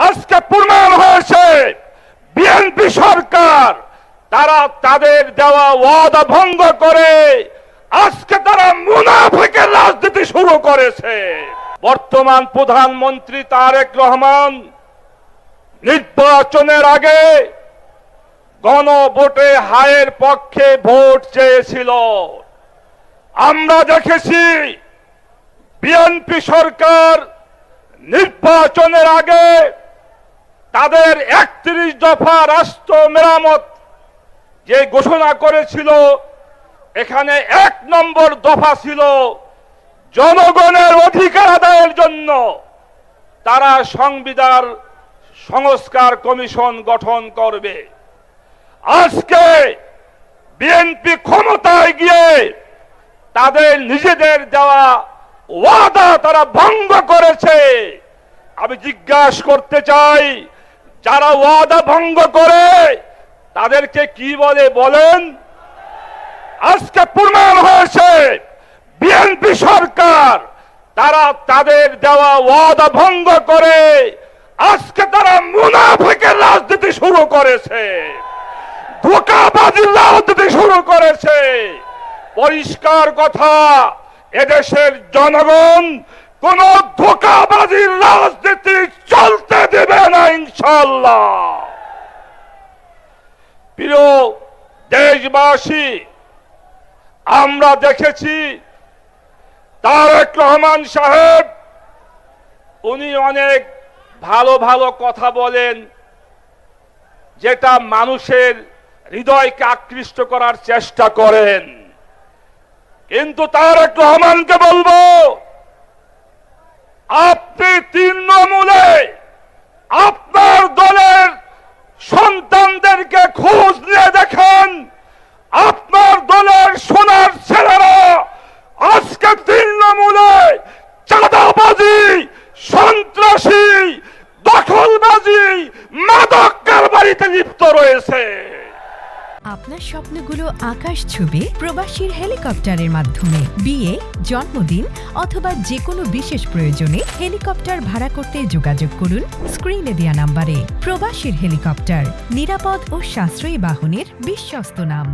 আজকে প্রমাণ হয়েছে বিএনপি সরকার তারা তাদের দেওয়া ওয়াদা ভঙ্গ করে আজকে তারা মুনাফিকের রাজনীতি শুরু করেছে। বর্তমান প্রধানমন্ত্রী তারেক রহমান নির্বাচনের আগে গণভোটে হায়ের পক্ষে ভোট চেয়েছিল। আমরা দেখেছি বিএনপি সরকার নির্বাচনের আগে তাদের ৩১ দফা রাষ্ট্র মেরামত যে ঘোষণা করেছিল, এখানে ১ নম্বর দফা ছিল জনগণের অধিকার আদায়ের জন্য তারা সংবিধান সংস্কার কমিশন গঠন করবে। আজকে বিএনপি ক্ষমতায় গিয়ে তাদের নিজেদের দেওয়া ওয়াদা তারা ভঙ্গ করেছে। আমি জিজ্ঞাসা করতে চাই, যারা ওয়াদা ভঙ্গ করে তাদেরকে কি বলে বলেন? আজকে প্রমাণ হয়েছে বিএনপি সরকার তারা তাদের দেওয়া ওয়াদা ভঙ্গ করে আজকে তারা মুনাফিকের রাজনীতি শুরু করেছে, ধোঁকাবাজির রাজনীতি শুরু করেছে। পরিষ্কার কথা, এদেশের জনগণ কোন ধোঁকাবাজির রাজনীতি চলতে দেবে না ইনশাআল্লাহ। প্রিয় দেশবাসী, আমরা দেখেছি তারেক রহমান সাহেব উনি অনেক ভালো ভালো কথা বলেন, যেটা মানুষের হৃদয়কে আকৃষ্ট করার চেষ্টা করেন। কিন্তু তারেক রহমানকে বলবো, আপনি তৃণমূলে আপনার দলের সন্তানদেরকে খোঁজ নিয়ে দেখেন, আপনার দলের সোনার ছেলেরা আজকে তৃণমূলে চাঁদাবাজি, সন্ত্রাসী, দখলবাজি, মাদক কারবারিতে লিপ্ত রয়েছে। আপনার স্বপ্নগুলো আকাশ ছুবে প্রবাসীর হেলিকপ্টারের মাধ্যমে। বিয়ে, জন্মদিন অথবা যে কোনো বিশেষ প্রয়োজনে হেলিকপ্টার ভাড়া করতে যোগাযোগ করুন স্ক্রিনে দেয়া নাম্বারে। প্রবাসীর হেলিকপ্টার, নিরাপদ ও সাশ্রয়ী বাহনের বিশ্বস্ত নাম।